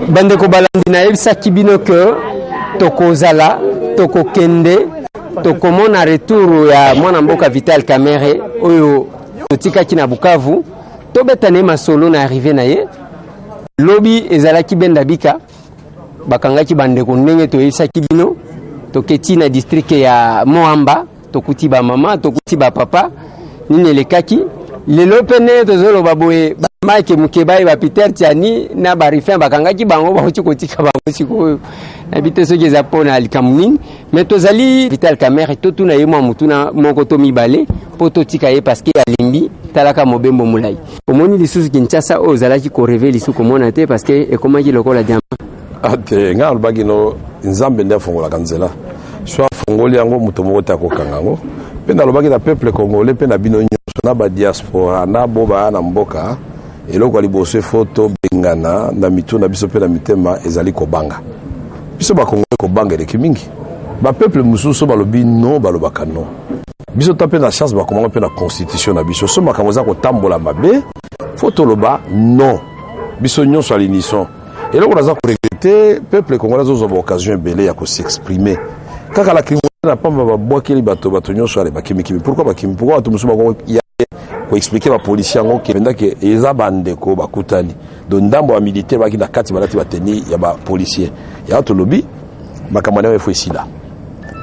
Bande ko balandi na yebisaki bino ke tokozala tokokende tokomona retour ya mwana mboka Vital Kamerhe oyo totikaki na Bukavu tobetane masolo na arrivé na ye lobi ezalaki benda bika bakangaki bande ko ndenge toyebisaki bino toketi na district ya Moamba tokuti ba mama tokuti ba papa nini lekaki lelo pene tozoloba boye Mike Mukebai ba Peter Tiani na ba rifin bakangaki bango ba chikotika bango siko habite soki za pona alikamuning mais tozali Vital Kamerhe totuna ye mwa mutuna moko to mibale poto tika ye parce que alimbi talaka mobembo mulai omoni lisusu Kinshasa o zalaki ko révéler lisusu komona te parce que e komaki lokola diamba ate ngal bagino nzambe nda fongola kanzela soit fongoli yango muto moko ta ko kangango pe na lobaki na peuple congolais pe na bino nyonso na ba diaspora na boba na mboka eloko liboso photo bengana na mitu na biso pe na mitema ezali kobanga biso ba congolais kobanga eleki mingi ba peuple mususu balobi non balobaka non biso tapé na chance ba komanga pe na constitution na biso so makamoza ko tambola mabe photo loba non biso nyonso aliniso eloko naza ko regretter peuple congolais zo ba occasion belé ya ko s'exprimer kaka la crime na pamba ba boakeli bato nyonso ale bakimikimi pourquoi bakimi pourquoi bato mususu ba ko expliquer ba policier ngo ke benda ke eza bandeko bakutani do ndambo ya militaire baki na kati balati bateni ya ba policier ya to lobi makamana ya fo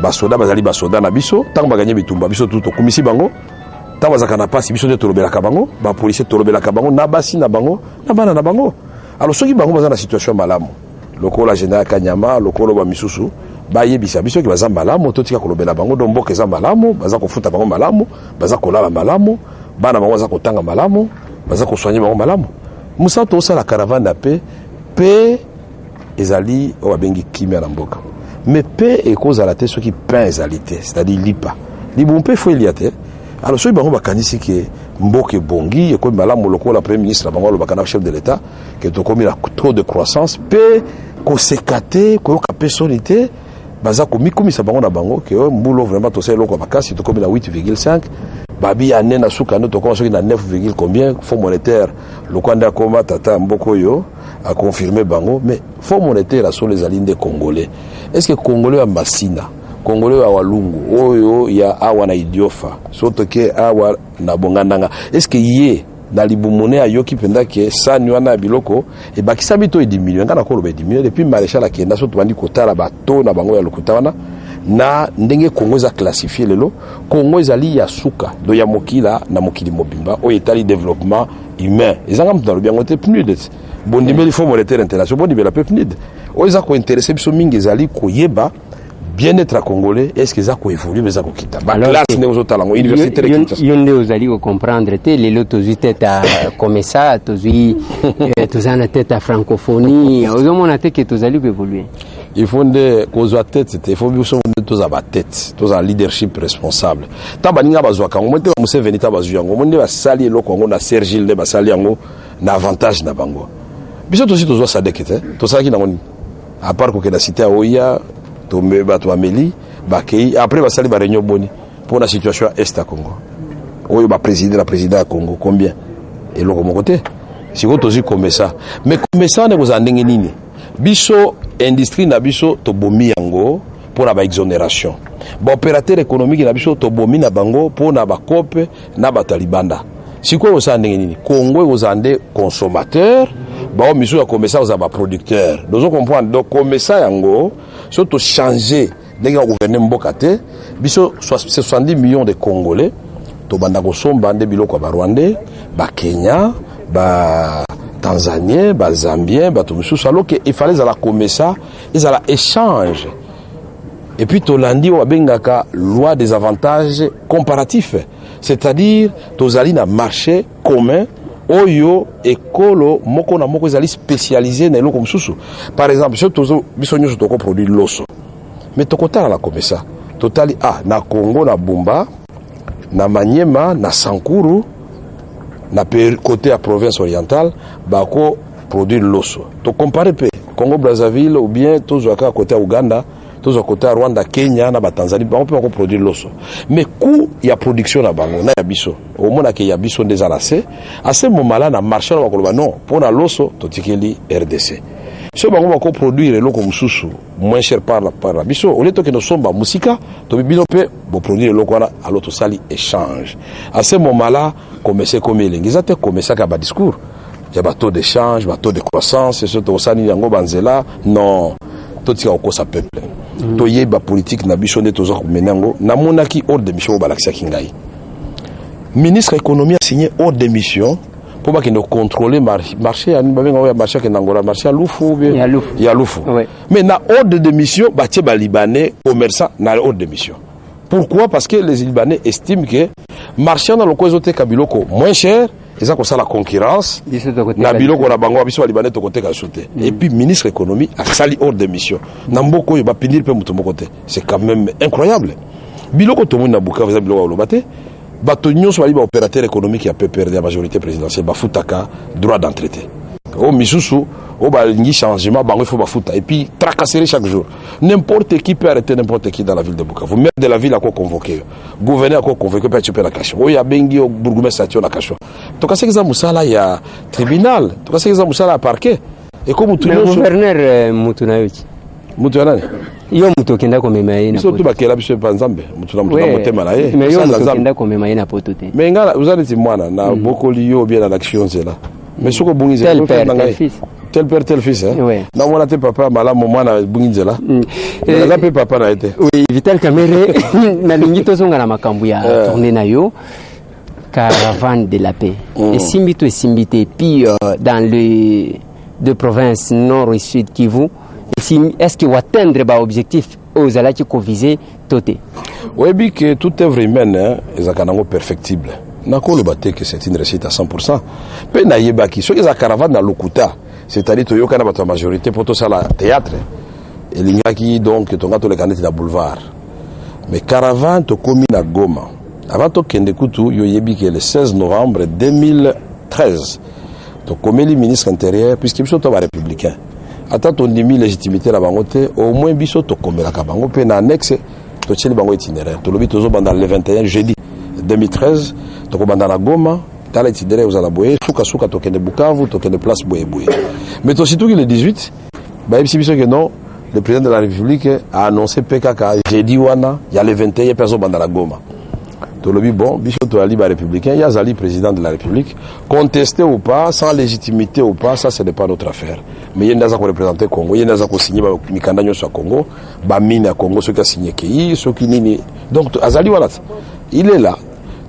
ba soda bazali ba soda na biso tango baganye bitumba biso tuto komisi bango tango bazaka na pasi biso te tolobela ka bango ba policier tolobela ka bango na basi na bango na bana na bango alors soki bango baza na situation malamu lokola général Kanyama lokolo ba misusu ba yebisa biso ki baza malamu to tika kolobela bango do mboka eza malamu baza kofuta bango malamu baza kolala malamu bana bango baza kotanga malamu baza kosoigner bango malamu musato osala caravane na pe ezali o babengi kimia na mboka mais pe ekozala te soki pain ezali te c'est-à-dire lipa libumpe fo eliate alors soki bango bakanisi ke mboka bongi ekomi malamu lokola premier ministre bango alobaka na chef de l'état ke tokomi na trop de croissance pe kosekate koyoka pesoni te baza komikumisa bango na bango ke mbulo vraiment tosala eloko makasi tokomi na 8,5 babi ane na suka no tokoma soki na 9, combien fonds monétaire lokwanda koma tata mboko yo a confirmé bango mais fonds monétaire sont les alliés des Congolais est-ce que Congolais à Masina Congolais à Walungu oyo ya awa na idiofa soto ke awa na bongandanga est-ce que yé na libumone ayoki penda ke sani wana biloko e bakisa bito diminuer ngana ko lobe diminuer depuis maréchal akenda soto bandi kotala bato na bango ya lokutana na ndenge Congo za classifier lelo Congo ezali ya suka do ya mokila na mokili mobimba o etali développement humain ezanga mtu na biango te PNUD bondimeli fonds monétaire international bondimela pe PNUD o eza ko intéresser biso mingi ezali koyeba bien-être à congolais est-ce que ça ko évoluer mais ça ko kita ba classe ne ozo talango université yonde ozali ko comprendre te lelo tozui tête à comme ça tozui tozana tête à francophonie ozomona te que tozali ko évoluer il faut de kozwa tête c'était il faut biso de toza ba tête toza leadership responsable tabaninga bazwa kango mote ba Museveni tabazu yango monde ba sali eloko ngo na Sergile de ba sali yango na avantage na bango biso tozi tozwa sadekete tozaki na ngoni à part ko ke la cité oya tombe bato ameli bakei après basali ba réunion boni pour la situation est à Congo oyo ba président à Congo combien et le mon côté si vous tozi comme ça mais comme ça ne vous en ndenge nini biso industrie na biso to bomi yango pour la ba exonération ba opérateur économique na biso to bomi na bango pour na ba cope na ba talibanda si quoi vous en ndenge nini Congo vous en des consommateurs ba miso ya comme ça vous ba producteur donc on comprend donc comme ça yango surtout changer ndenge gouverner mboka te biso 70 millions de Congolais to banda ko somba nde biloko ba Rwandais ba Kenya ba Tanzanien ba Zambien ba to mususu alors que il fallait la comme ça ils à la échange et puis to landi wa bengaka loi des avantages comparatifs c'est-à-dire to zali na marché commun oyo ekolo moko na moko ezali spécialisé na eloko mususu par exemple chez tozo biso nyonso toko produit loso mais tokotala la comme ça totali na Congo na Bumba na Maniema na Sankuru na côté à province orientale bako produire loso to comparer pe Congo Brazzaville ou bien tous à côté Ouganda, tous à côté Rwanda, Kenya, na Tanzanie, on peut encore produire l'osso. Mais coût il y a production na bango, na yabiso. Au moins qu'il y a biso des alacés, à ce moment-là na marché na bakoloba non, pour na l'osso totikeli RDC. Si on va produire le loco mususu moins cher par la biso, au lieu que nous sommes à musika, to bino pe bo produire le loco à l'autre sali échange. À ce moment-là, commencer comme il est, commencer à ba discours. Il y a bateau d'échange, bateau de croissance, c'est surtout ça ni yango banzela, non. Tout ce qui sa peuple. To yeba politique na biso ne tozo menango, na monaki ordre de mission balaxia kingai. Ministre économie a signé ordre de mission pour pas qu'il ne contrôle marché à marché qui n'angola marché à Loufou il y a Loufou mais na ordre de mission bâti ba libanais commerçant na ordre de mission. Pourquoi? Parce que les libanais estiment que marché dans le côté kabiloko moins cher et ça comme ça la concurrence na biloko na bango biso libanais to côté ka sauter et puis ministre économie a sali ordre de mission na mboko yo ba pinir pe muto côté c'est quand même incroyable biloko to mona buka vous biloko lobate bato nyonso bali ba opérateur économique ya PPRD la majorité présidentielle ba futaka droit d'entreté au misusu au ba ngi changement bango il faut ba futa et puis tracasser chaque jour n'importe qui peut arrêter n'importe qui dans la ville de Bukavu maire de la ville a quoi convoquer gouverneur a quoi convoquer peut tu peux la cacher o ya bengi au bourgmestre statio la cacher to ka seki za musala ya tribunal to ka seki za musala parquet et comme tout le gouverneur mutunayochi mutuanani iyo mutu kenda komema ina surtout bakela biso pa nzambe mutu na motema na ye mais yo mutu kenda komema ina poto te mais ngala uzali ti mwana na bokoli yo bien na action zela mais soko bungize tel père tel fils tel père tel fils hein na mwana te papa malamu mwana bunginzela na pe papa na été oui Vital Kamerhe na lingi tozonga na makambu ya tourner na yo caravane de la paix et simbito et simbité puis dans les deux provinces nord et sud Kivu. Est-ce qu'il va atteindre l'objectif aux alaki qu'on visait toté? Oui, bien que toute œuvre humaine est perfectible. Nako le baté que c'est une réussite à 100%. Pe na yeba ki so les caravane na lokuta, c'est-à-dire to yoka na bato majorité pour tout ça la théâtre. Et l'ingaki donc to ngato le canette na boulevard. Mais caravane to komi na Goma. Avant to kende kutu yo yebi que le 16 novembre 2013 to komi le ministre intérieur puisque biso to ba républicain. Attends ton demi légitimité la bangote au moins biso to komela ka bango pe na annexe to tcheli bango itinéraire to lobi tozo banda le 21 jeudi 2013 to ko banda na Goma tala itinéraire aux alaboye suka to kende Bukavu to kende place boye mais to surtout que le 18 ba biso que non le président de la République a annoncé PKK jeudi wana il y a le 21 personne banda na Goma to lobi bon biso to ali ba républicain ya zali président de la République contesté ou pas sans légitimité ou pas ça ce n'est pas notre affaire mais il y a des gens qui représentent Congo, il y a des gens qui ont signé Mikanda sur Congo, Bamine à Congo, ceux qui ont signé Kei, ceux qui nini. Donc, Azali Walat, il est là.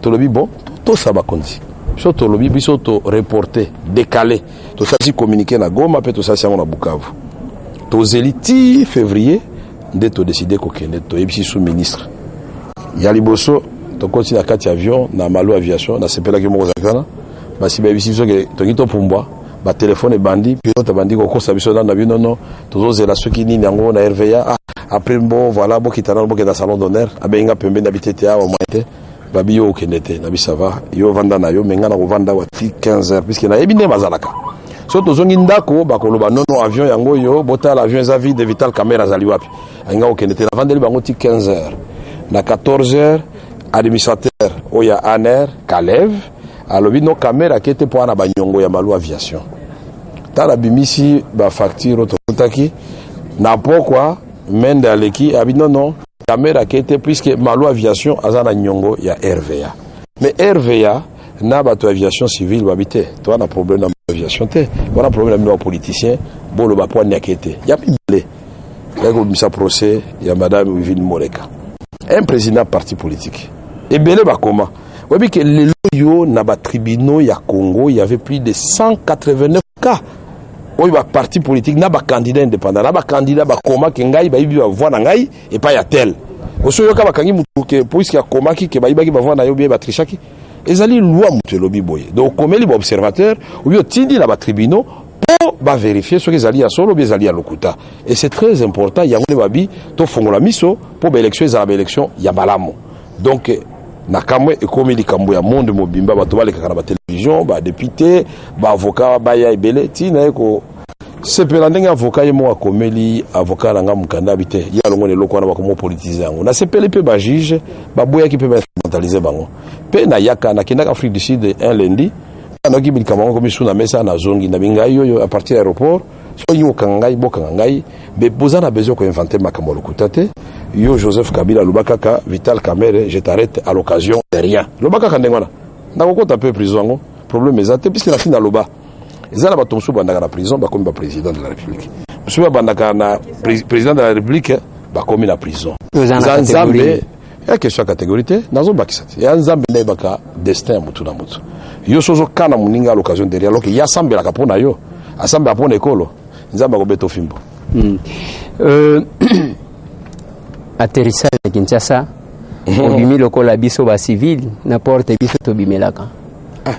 Tolobi, bon, tout ça va conduire. So Tolobi, biso to reporter, décaler. Tout ça, si communiquer na Goma, puis tout ça, c'est à Bukavu. To zéliti février, dès to décider qu'on kende, to ebisi sous-ministre. Yaliboso, to continue à 4 avions, na Malo Aviation, na sepela ki mo zakana, ba si ba ebisi biso ke to kito pumba. Ba téléphone bandi pilote bandi ko kosa biso na bino non tozo la soki ni nango na RVA après bon voilà bo kitana bo dans salon d'honneur abenga pembe na bitete awa moite babi yo kenete na bisava yo vanda na yo menga na ko vanda wa 15h puisque na ebine mazalaka so tozo ngi ndako ba ko loba non avion yango yo bota l'avion za vide Vital Kamerhe zali wapi anga o kenete na vandeli bango 15h na 14h administrateur oya Aner Kalev alobi no caméra qui était pour na banyongo ya Malo Aviation tala bimisi ba facture ototaki na pourquoi mende aleki abi non caméra qui était puisque Malo Aviation azana nyongo ya RVA mais RVA na bato aviation civile babité toi na problème na aviation té on a problème na politicien bolo ba point nyakete ya bibele ya ko misa procès ya madame Wivine Moreka un président parti politique et belé ba comment oui, bien que les loyaux na ba tribunaux ya Congo, il y avait plus de 189 cas. Oui, ba parti politique na ba candidat indépendant, na ba candidat ba koma ke ngai ba ibi ba voix na ngai et pas ya tel. Oso yoka ba kangi mutu ke puisque ya koma ki ke ba iba ki ba voix na yo bien ba trichaki. Ezali loi mutu lobi boye. Donc comme les observateurs ou bien tindi na ba tribunaux pour ba vérifier ce que ezali ya solo bien ezali ya lokuta. Et c'est très important ya ngole babi to fongola miso pour ba élection za ba élection ya malamu. Donc nakamwe ekomi likambo ya monde mobimba bato baleka na ba télévision ba député ba avocat ba ya ebele ti na ko c'est pour l'année avocat et moi komeli avocat nanga mukanda bité ya longo ne lokwana ba komo politiser yango na sepele pe ba juge ba boya ki pe ba instrumentaliser bango pe na yaka na kinaka Afrique du Sud un lundi na ki bil kamango komi suna mesa na zongi na bingai yo à partir de l'aéroport so yo kangai bokangai be bozana besoin ko inventer makambo lokutate yo Joseph Kabila lubakaka Vital Kamerhe je t'arrête à l'occasion de rien lubakaka ndengwana na kokota peu prison problème ezate puisque la fin na loba ezala ba tomsu bandaka na prison ba komi ba président de la République musu bandaka na président de la République ba komi na prison nzambe ya question catégorie nazo bakisati ya nzambe ne baka destin mutu na mutu yo sozo kana muninga à l'occasion de rien alors que ya sambela kapona yo asambe apona ekolo nzambe ko beto fimbo atterrissage à Kinshasa obimi lokola biso ba civil na porte biso to bimelaka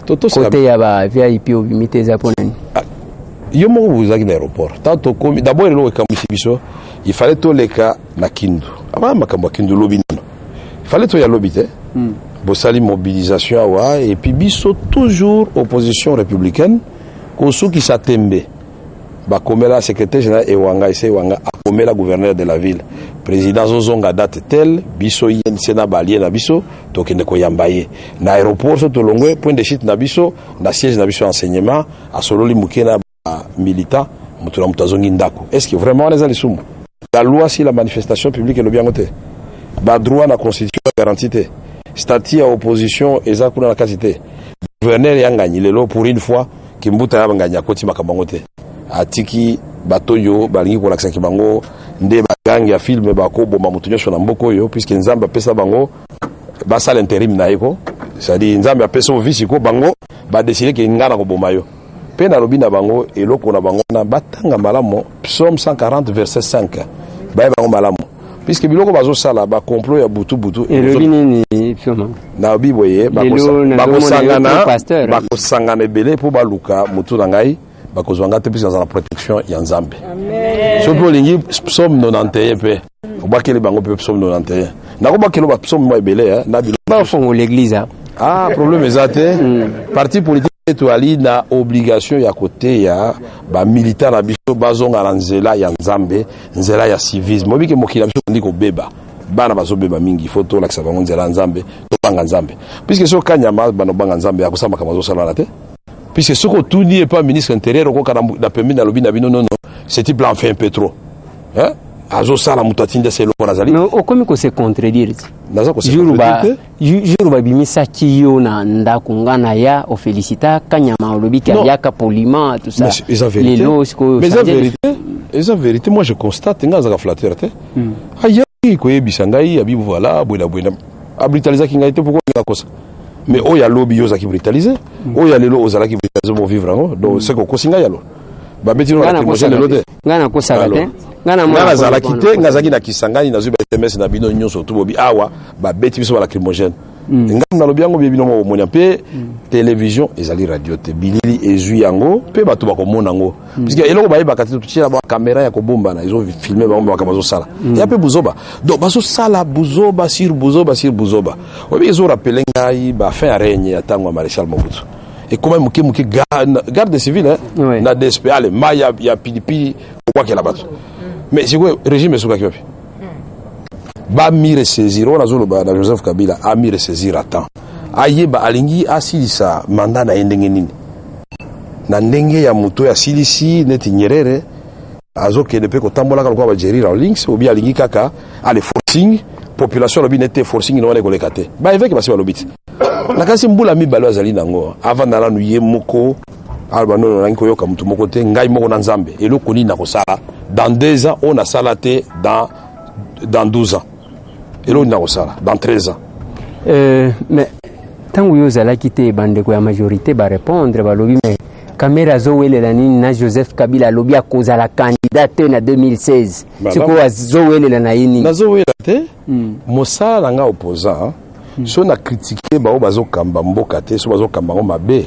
toto côté ya ba VIP obimi te japonais yo mo vous avez l'aéroport tanto comme d'abord le kamisi biso il fallait to les cas na Kindu avant makambo Kindu lobi il fallait to ya lobité bosali mobilisation awa et puis biso toujours opposition républicaine kosu ki satembe ba komela secrétaire général Ewanga ise Ewanga akomela gouverneur de la ville président zozonga date tel biso yen sena balie na biso tokende ko yambaye na aéroport so tolongwe point de chute na biso na siège na biso enseignement asololi mukena militant mutula mutazongi ndako est-ce que vraiment les alisum la loi si la manifestation publique est le bien côté ba droit na constitution garantie statut à opposition ezakuna na kasité gouverneur yangani lelo pour une fois kimbuta yabanganya koti makabangote atiki batoyo balingi ko lakisa kibango nde bagangi ya film bako bomba mutunyo na mboko yo puisque nzamba pesa bango basala intérim na eko c'est-à-dire nzamba pesa office ko bango ba décider ke ngana ko bomba yo pe na lobina bango eloko na bango na batanga malamo psaume 140 verset 5 ba bango malamo puisque biloko bazo sala ba complot ya butu et le binini psaume na biboye bako sangana belé pour baluka mutu na ngai bakozwanga te puisque dans la protection ya nzambe so po lingi psaume 91 pe obakeli bango pe psaume 91 nako bakelo ba psaume mo ebele na bilo ba fongo l'église problème ezate parti politique to ali na obligation ya côté ya ba militant na biso bazonga na nzela ya nzambe nzela ya civisme obike mokila biso ndiko beba bana bazobeba mingi photo la kisa bango nzela nzambe to banga nzambe puisque so kanyama bano banga nzambe akosama kamazo sala te puisque ce que tout n'est pas ministre intérieur au cas d'un permis dans le bin non c'est type là fait un peu trop hein azo sala mutatinda c'est le konazali non au comme que c'est contredire naza ko c'est juruba bimisa kiyo na ndako ngana ya o félicita kanyama lobiki yaka poliment tout ça les losko mais la vérité moi je constate ngaza ka flatteur te aya ko yebisa ngai abi voilà bwela abrutaliser ki ngai te pourquoi ngana kosa mais o ya lobby yoza ki brutaliser o ya lelo ozala ki brutaliser mo vivre ngo donc c'est ko kosinga yalo ba betino la kimogène lode ngana kosa te ngana zala kite ngazaki na kisangani na zuba SMS na bino nyonso to bobi awa ba beti biso la lacrymogène ngam na lobi yango bino mo monya pe télévision ezali radio te bilili ezui yango pe bato ba ko mona ngo puisque eloko ba yeba kati tuchira ba caméra ya ko bomba na izo filmer ba bomba kamazo sala ya pe buzoba donc bazo sala buzoba sur buzoba obi izo rappeler ngai ba fin règne ya tango maréchal Mobutu et comment muke garde civile hein na DSP ale maya ya pilipili kwa kila bato mais c'est quoi régime suka kipi ba mire saisir on azolo ba na Joseph Kabila a mire saisir à temps ayeba alingi asilisa mandat na ndenge nini na ndenge ya muto ya silisi neti Nyerere azoke ne pe ko tambola kwa ba Jerry Rawlings obi alingi kaka ale forcing population lobi nete forcing no wale kolekate ba eveke basi balobiti na kasi mbula mi balo azali nango avant na lanu ye moko alba no na nko yoka mutu moko te ngai moko na nzambe eloko ni na kosala dans 2 ans on a salaté dans 12 ans eloko ni na kosala dans 13 ans mais tangu yo zala kite bande ko ya majorité ba répondre ba lobi mais caméra zo welela nini na Joseph Kabila lobi a cause la candidate na 2016 siko zo welela na yini na zo welela te mosala nga opposant so na critiquer ba bazo kamba mboka te so bazo kamba ngo mabe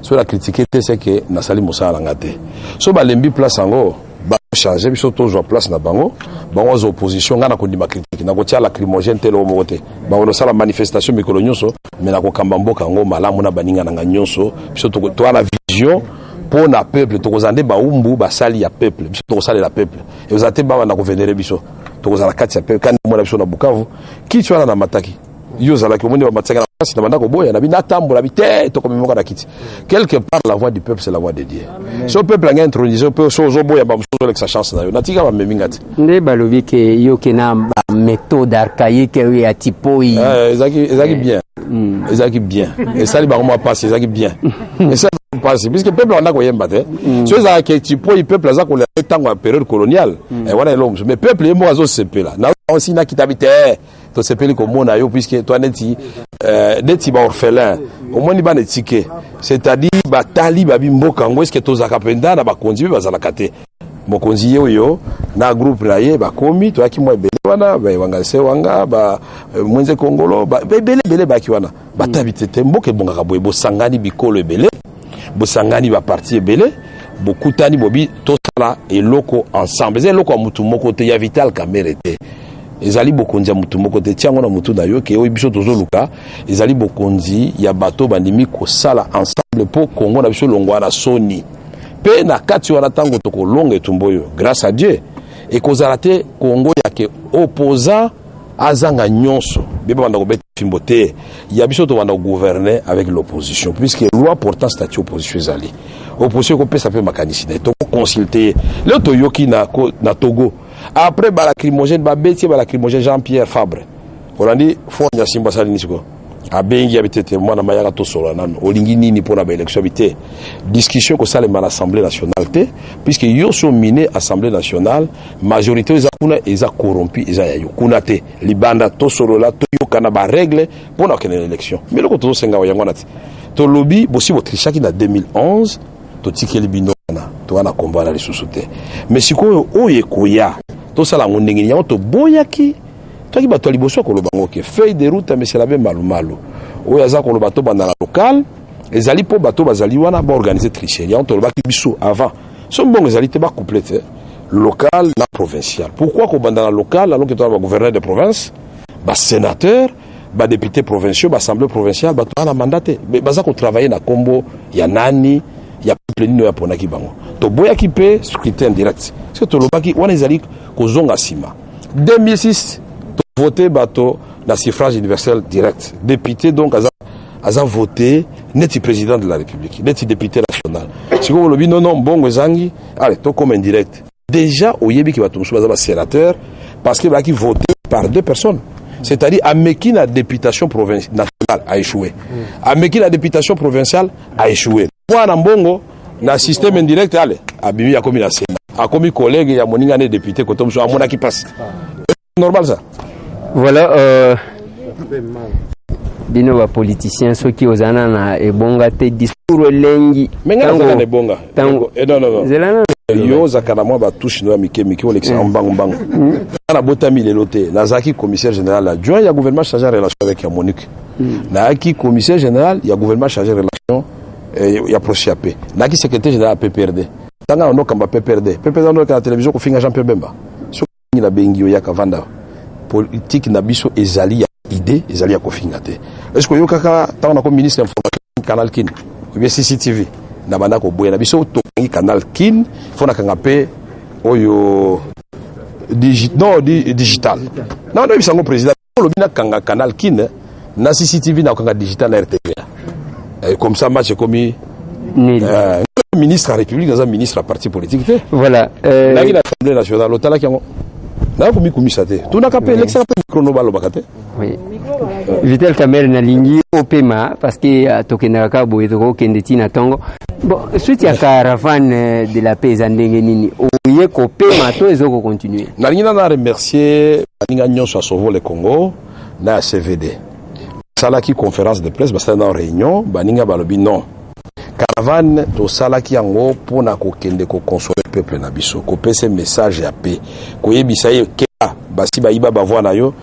so la critiquer te c'est que na sali mosala nga te so ba lembi place ngo ba changer biso toujours place na bango bango zo opposition nga na ko ndima critique na ko tia lacrymogène te lo mote ba ono sala manifestation mikolo nyonso mais na ko kamba mboka ngo malamu na baninga na nyonso biso to na vision pour na peuple tokozande ba umbu ba sali ya peuple biso tokosala la peuple et vous ate ba na ko venere biso tokozala kati ya peuple kan mo na biso na Bukavu ki tu na mataki yo zala ko moni ba mataka na pasi na banda ko boya na bina tambola bité to comme mo na kiti quelque part la voix du peuple c'est la voix de Dieu so peuple nga intronisé peu so zo boya ba mso avec sa chance na yo natika ba memingati nde balobi ke yo ke na méthode archaïque oui à tipoi ezaki bien ezaki bien et ça li ba mo passe ezaki bien et ça passe puisque peuple on a ko yemba te so za ke tipoi peuple za ko le tango période coloniale et voilà l'homme mais peuple mo azo sepe là na aussi na kitabite to sepeli ko mona yo puisque toi neti ba orphelin au moins ni ba netike c'est-à-dire ba tali ba bimboka ngo est-ce que to za kapenda na ba konzi ba za la kate mokonzi yo na groupe na ye ba komi to aki mo ebele wana ba wanga se wanga ba mwenze kongolo ba bele ba ki wana ba tabitete mboke bonga ka boye bo sangani bikolo ebele bo sangani ba parti ebele bo kutani bobi to sala eloko ensemble ze eloko mutu moko te ya Vital Kamerhe te ezali bokonzi ya mutu moko te tiango na mutu na yo ke oyi biso tozoluka ezali bokonzi ya bato bandimi kosala ensemble po Congo na biso longwa na soni pe na kati wana tango toko longa etumbo yo grâce à Dieu et kozala te Congo ya ke opposant azanga nyonso beba banda ko beta fimbo te ya biso to banda gouverner avec l'opposition puisque loi portant statut opposition ezali opposition ko pesa pe makanisi to consulter le to yoki na Togo après ba lacrymogène ba beti ba lacrymogène Jean-Pierre Fabre olandi fo nya simba sali nisiko abengi abitete mwana mayaka to solo nano olingi nini pona ba élection bité discussion ko sale ma l'Assemblée nationale te puisque yo so miné Assemblée nationale majorité eza kuna eza corrompu eza yayo kuna te libanda to solo la to yo kana ba règle pona kene élection mais loko to senga yango nati to lobby bosi botrichaki na 2011 to tikeli bino na to wana combat les sous-souté mais sikoyo oye koya to sala ngondengeni yango to boyaki to ki bato liboso ko lobango ke feuille de route mais c'est la même malu oya za ko lobato banda na local ezali po bato bazali wana ba organiser tricherie yango to lobaki biso avant so mbongo ezali te ba complète local na provincial pourquoi ko banda na local alors que to ba gouverneur de province ba sénateur ba député provinciaux ba assemblée provinciale ba to na mandaté baza ko travailler na kombo ya nani ya peuple nino ya ponaki bango to boyaki pe scrutin direct parce que to lobaki wana ezali ko zonga sima 2006 to voter bato na suffrage universel direct député donc aza voté neti président de la République neti député national si ko lobi non bongo ezangi allez to comme indirect déjà oyebi ki bato musu baza ba sénateur parce que baki voté par deux personnes c'est-à-dire Ameki la députation nationale a échoué Ameki la députation provinciale a échoué wana mbongo na système indirect allez abimi ya komi na Sénat a komi collègue ya moninga ne député ko tomso amona qui passe normal ça voilà bino ba politicien ceux qui ozana na ebonga te discours lengi menga na ebonga tango non zelana yo zakana mo ba touche no mike o l'exemple mbango na botami lelo te nazaki commissaire général adjoint ya gouvernement chargé de relations avec ya Monique na ki commissaire général ya gouvernement chargé de relations ya Prociapé na ki secrétaire général PPRD tanga no kamba PPRD no ka télévision ko finga Jean-Pierre Bemba so na bengi yo ya kavanda politique na biso ezali ya idée ezali ya kofinga te est-ce que yo kaka tanga ko ministre information Canal Kin ou bien CCTV na banda ko boya na biso to Canal Kin fona kanga pe oyo digital non bisango président lo bina kanga Canal Kin na CCTV na kanga digital na RTV comme ça match comme ministre à République dans un ministre à parti politique te voilà la l'Assemblée nationale otala kiango na ko mi komisa te tuna ka pe l'élection pe chrono balo bakate oui Vital Kamerhe na lingi opema parce que tokenda ka boye to kendeti na tongo bon suite ya caravane de la paix andenge nini oye ko pema to ezoko continuer na lingi na remercier baninga nyonso a sauver le Congo na CVD salaki conférence de presse basa na réunion baninga balobi non caravane to salaki yango pona ko kende ko consoler peuple na biso ko pese message ya paix ko yebisa ye ke basi ba iba bavwa na yo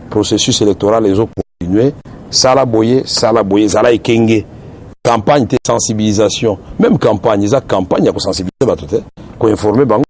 processus électoral les autres continuer sala boye zala ekenge campagne de sensibilisation même campagne ça campagne ya ko sensibiliser bato te ko informer bango